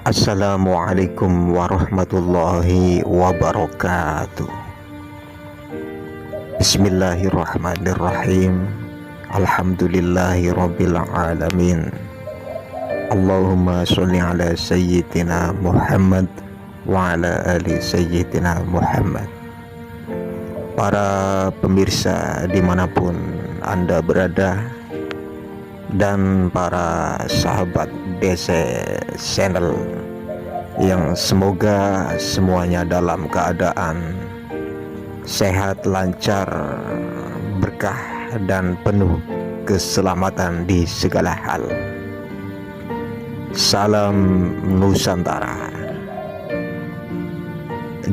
Assalamualaikum warahmatullahi wabarakatuh. Bismillahirrahmanirrahim. Alhamdulillahi rabbil alamin. Allahumma sholli ala sayyidina Muhammad wa ala ali sayyidina Muhammad. Para pemirsa dimanapun Anda berada, dan para sahabat DC Channel yang semoga semuanya dalam keadaan sehat, lancar, berkah, dan penuh keselamatan di segala hal. Salam Nusantara.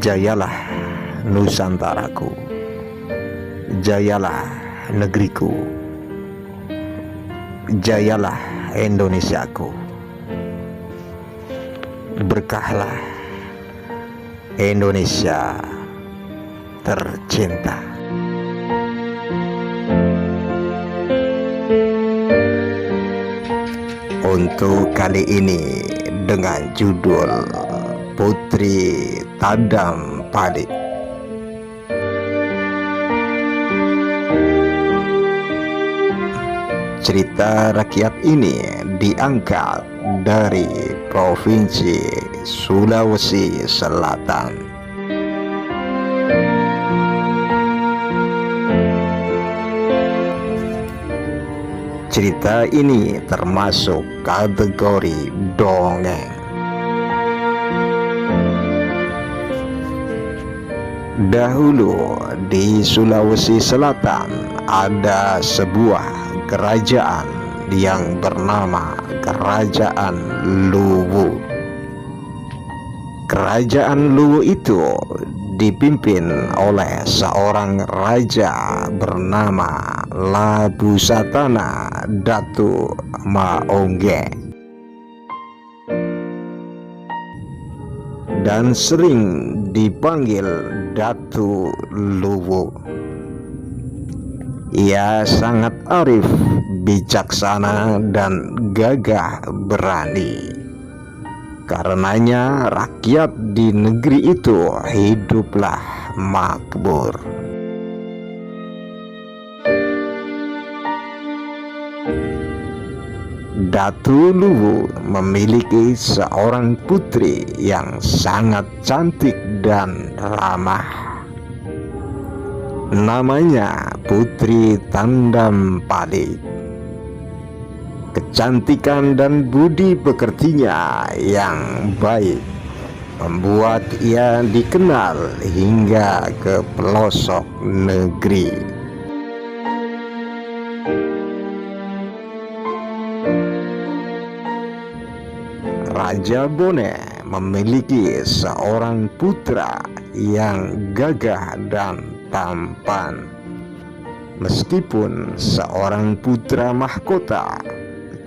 Jayalah Nusantaraku, jayalah negeriku, jayalah Indonesiaku, berkahlah Indonesia tercinta. Untuk kali ini dengan judul Putri Tandam Palik. Cerita rakyat ini diangkat dari Provinsi Sulawesi Selatan. Cerita ini termasuk kategori dongeng. Dahulu di Sulawesi Selatan ada sebuah kerajaan yang bernama Kerajaan Luwu. Kerajaan Luwu itu dipimpin oleh seorang raja bernama Labusatana Datu Maongge, dan sering dipanggil Datu Luwu. Ia sangat arif, bijaksana, dan gagah berani. Karenanya rakyat di negeri itu hiduplah makmur. Datu Luwu memiliki seorang putri yang sangat cantik dan ramah. Namanya Putri Tandam Palik. Kecantikan dan budi pekertinya yang baik membuat ia dikenal hingga ke pelosok negeri. Raja Bone memiliki seorang putra yang gagah dan tampan. Meskipun seorang putra mahkota,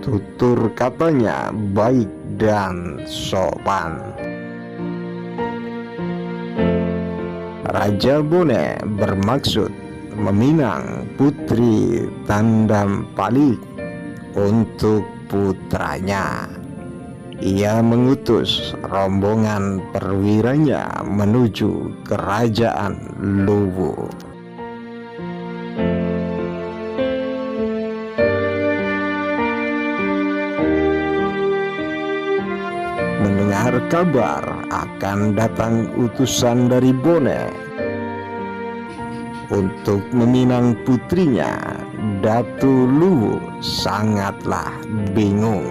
tutur katanya baik dan sopan. Raja Bone bermaksud meminang Putri Tandam Palik untuk putranya. Ia mengutus rombongan perwiranya menuju kerajaan Luwu. Mendengar kabar akan datang utusan dari Bone untuk meminang putrinya, Datu Luwu sangatlah bingung.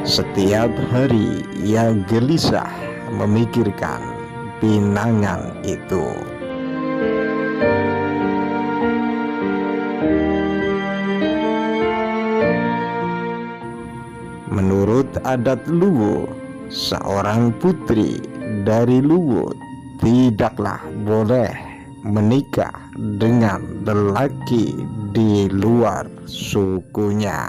Setiap hari ia gelisah memikirkan pinangan itu. Menurut adat Luwu, seorang putri dari Luwu tidaklah boleh menikah dengan lelaki di luar sukunya.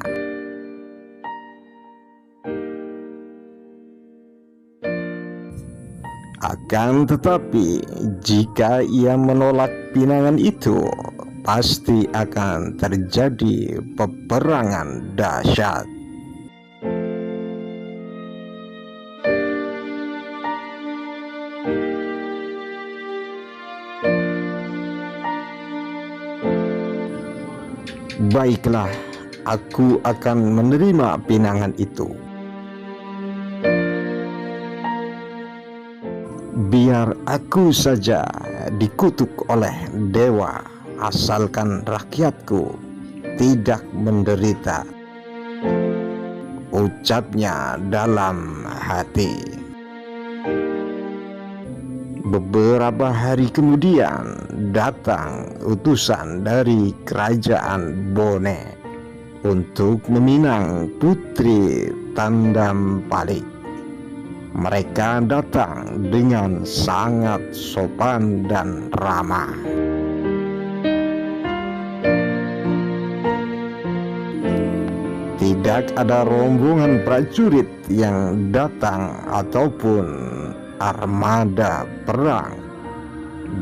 Akan tetapi, jika ia menolak pinangan itu, pasti akan terjadi peperangan dahsyat. Baiklah, aku akan menerima pinangan itu. Biar aku saja dikutuk oleh dewa, asalkan rakyatku tidak menderita, ucapnya dalam hati. Beberapa hari kemudian datang utusan dari kerajaan Bone untuk meminang putri Tandampalik. Mereka datang dengan sangat sopan dan ramah. Tidak ada rombongan prajurit yang datang ataupun armada perang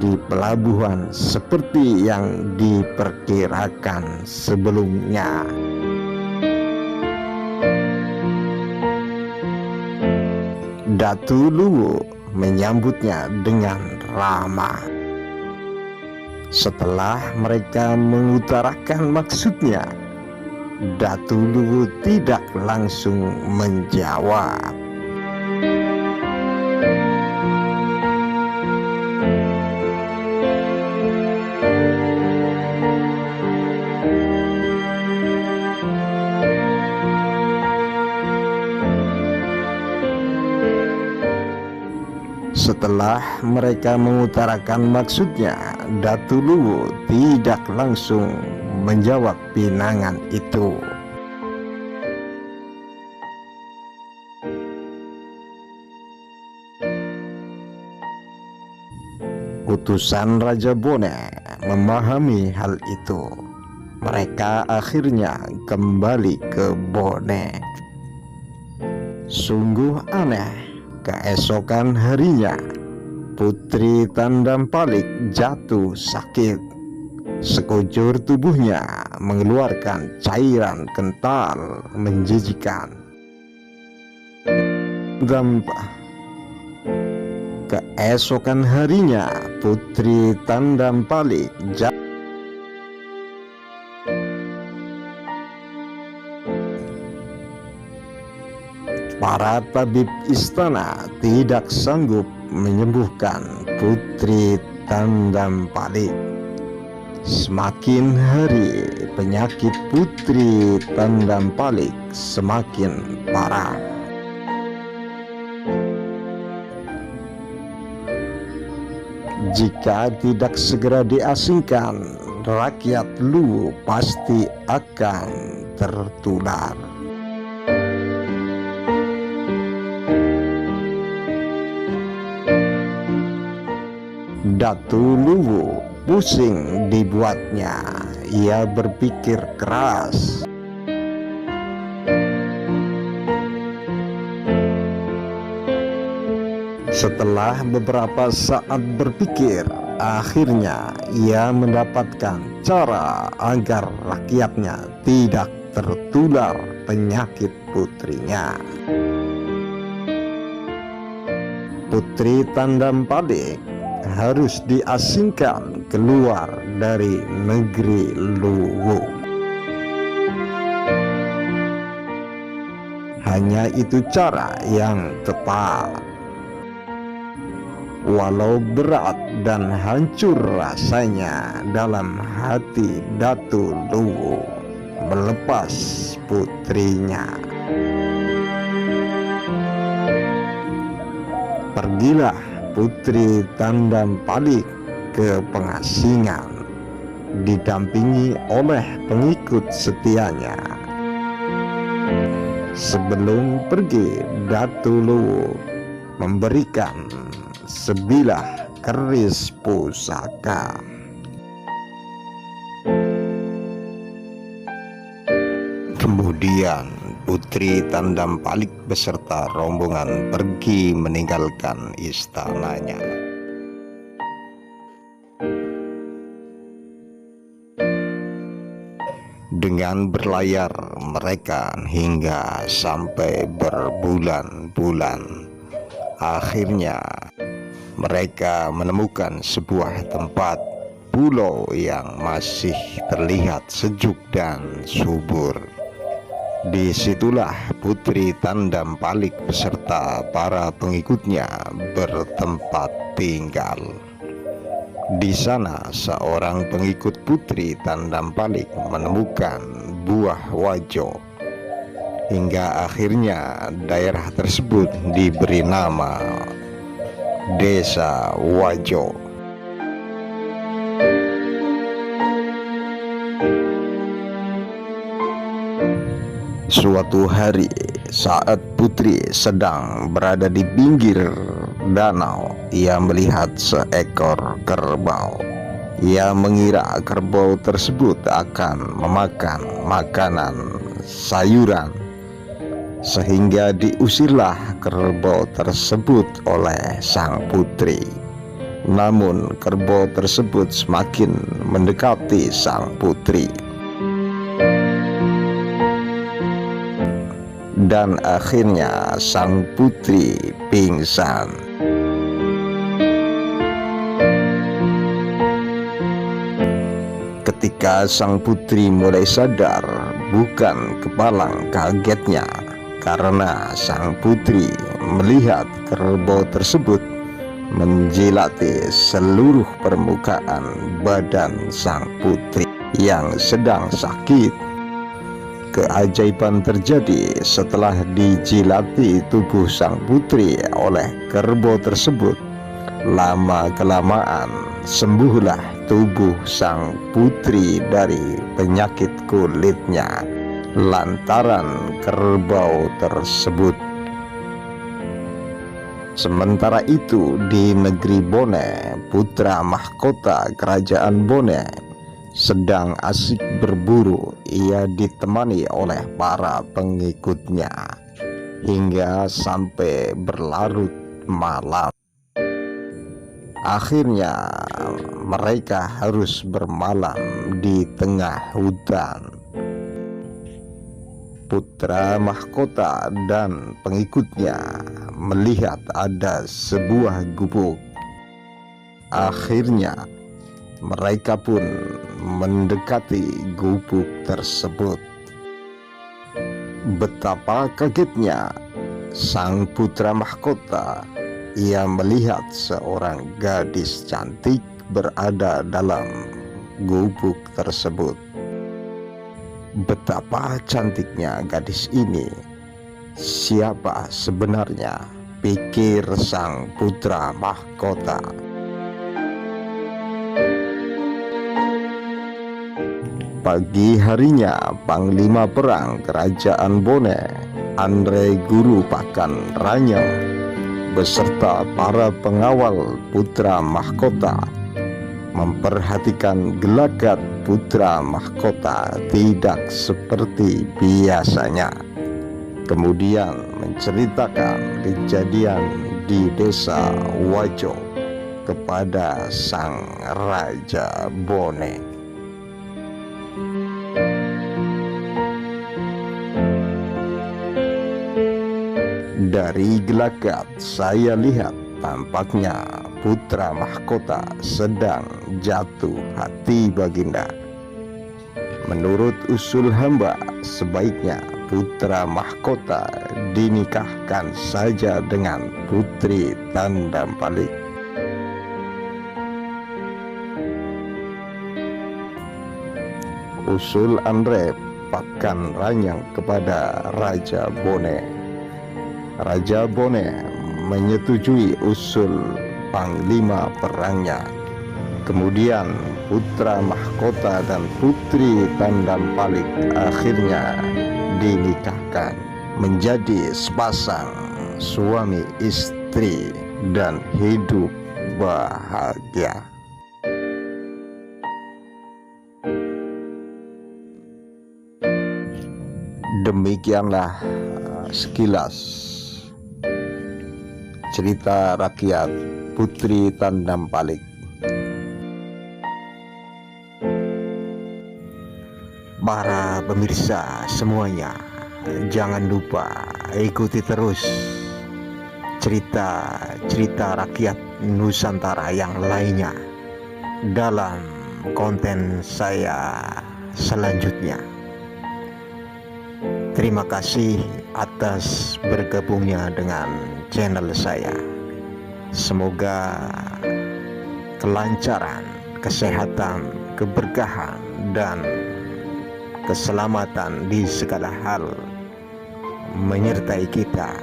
di pelabuhan seperti yang diperkirakan sebelumnya. Datu Luwu menyambutnya dengan ramah. Setelah mereka mengutarakan maksudnya, Datu Luwu tidak langsung menjawab. Setelah mereka mengutarakan maksudnya, Datu Luwu tidak langsung menjawab pinangan itu. Utusan Raja Bone memahami hal itu. Mereka akhirnya kembali ke Bone. Sungguh aneh, keesokan harinya Putri Tandampalik jatuh sakit. Sekujur tubuhnya mengeluarkan cairan kental menjijikan. Keesokan harinya Putri Tandampalik jatuh. Para tabib istana tidak sanggup menyembuhkan Putri Tandampalik. Semakin hari penyakit Putri Tandampalik semakin parah. Jika tidak segera diasingkan, rakyat Luwu pasti akan tertular. Datu Luwu pusing dibuatnya. Ia berpikir keras. Setelah beberapa saat berpikir, akhirnya ia mendapatkan cara agar rakyatnya tidak tertular penyakit putrinya. Putri Tandampalik harus diasingkan keluar dari negeri Luwu. Hanya itu cara yang tepat. Walau berat dan hancur rasanya dalam hati Datu Luwu melepas putrinya. Pergilah Putri Tandampalik ke pengasingan, didampingi oleh pengikut setianya. Sebelum pergi, Datu Luwu memberikan sebilah keris pusaka. Kemudian Putri Tandampalik beserta rombongan pergi meninggalkan istananya. Dengan berlayar mereka hingga sampai berbulan-bulan. Akhirnya mereka menemukan sebuah tempat pulau yang masih terlihat sejuk dan subur. Disitulah Putri Tandampalik beserta para pengikutnya bertempat tinggal. Di sana seorang pengikut Putri Tandampalik menemukan buah wajo. Hingga akhirnya daerah tersebut diberi nama Desa Wajo. Suatu hari saat Putri sedang berada di pinggir danau, ia melihat seekor kerbau. Ia mengira kerbau tersebut akan memakan makanan sayuran, sehingga diusirlah kerbau tersebut oleh sang putri. Namun kerbau tersebut semakin mendekati sang putri, dan akhirnya sang putri pingsan. Ketika sang putri mulai sadar, bukan kepalang kagetnya karena sang putri melihat kerbau tersebut menjilati seluruh permukaan badan sang putri yang sedang sakit. Keajaiban terjadi setelah dijilati tubuh sang putri oleh kerbau tersebut. Lama-kelamaan sembuhlah tubuh sang putri dari penyakit kulitnya lantaran kerbau tersebut. Sementara itu di negeri Bone, putra mahkota kerajaan Bone sedang asik berburu. Ia ditemani oleh para pengikutnya hingga sampai berlarut malam. Akhirnya mereka harus bermalam di tengah hutan. Putra mahkota dan pengikutnya melihat ada sebuah gubuk. Akhirnya mereka pun mendekati gubuk tersebut. Betapa kagetnya sang putra mahkota. Ia melihat seorang gadis cantik berada dalam gubuk tersebut. Betapa cantiknya gadis ini. Siapa sebenarnya, pikir sang putra mahkota. Pagi harinya, Panglima Perang Kerajaan Bone, Andre Guru Pakan Ranyong, beserta para pengawal putra mahkota memperhatikan gelagat putra mahkota tidak seperti biasanya. Kemudian menceritakan kejadian di desa Wajo kepada sang Raja Bone. Dari gelagat saya lihat tampaknya putra mahkota sedang jatuh hati baginda. Menurut usul hamba, sebaiknya putra mahkota dinikahkan saja dengan Putri Tandampalik. Usul Andre Pakan Ranyong kepada Raja Bone. Raja Bone menyetujui usul Panglima Perangnya. Kemudian putra mahkota dan Putri Tandampalik akhirnya dinikahkan menjadi sepasang suami istri dan hidup bahagia. Demikianlah sekilas cerita rakyat Putri Tandampalik. Para pemirsa semuanya, jangan lupa ikuti terus cerita-cerita rakyat Nusantara yang lainnya dalam konten saya selanjutnya. Terima kasih atas bergabungnya dengan channel saya. Semoga kelancaran, kesehatan, keberkahan, dan keselamatan di segala hal menyertai kita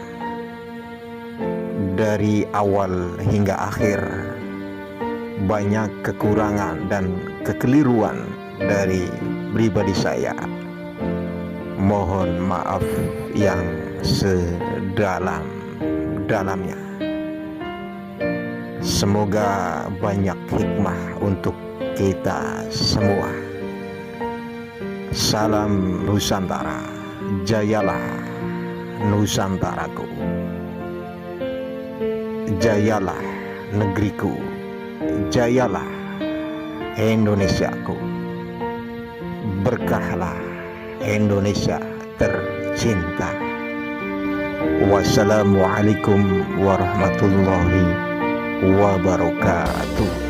dari awal hingga akhir. Banyak kekurangan dan kekeliruan dari pribadi saya. Mohon maaf yang sedalam-dalamnya. Semoga banyak hikmah untuk kita semua. Salam Nusantara, jayalah Nusantaraku, jayalah negeriku, jayalah Indonesiaku, berkahlah Indonesia tercinta. Wassalamualaikum warahmatullahi wabarakatuh.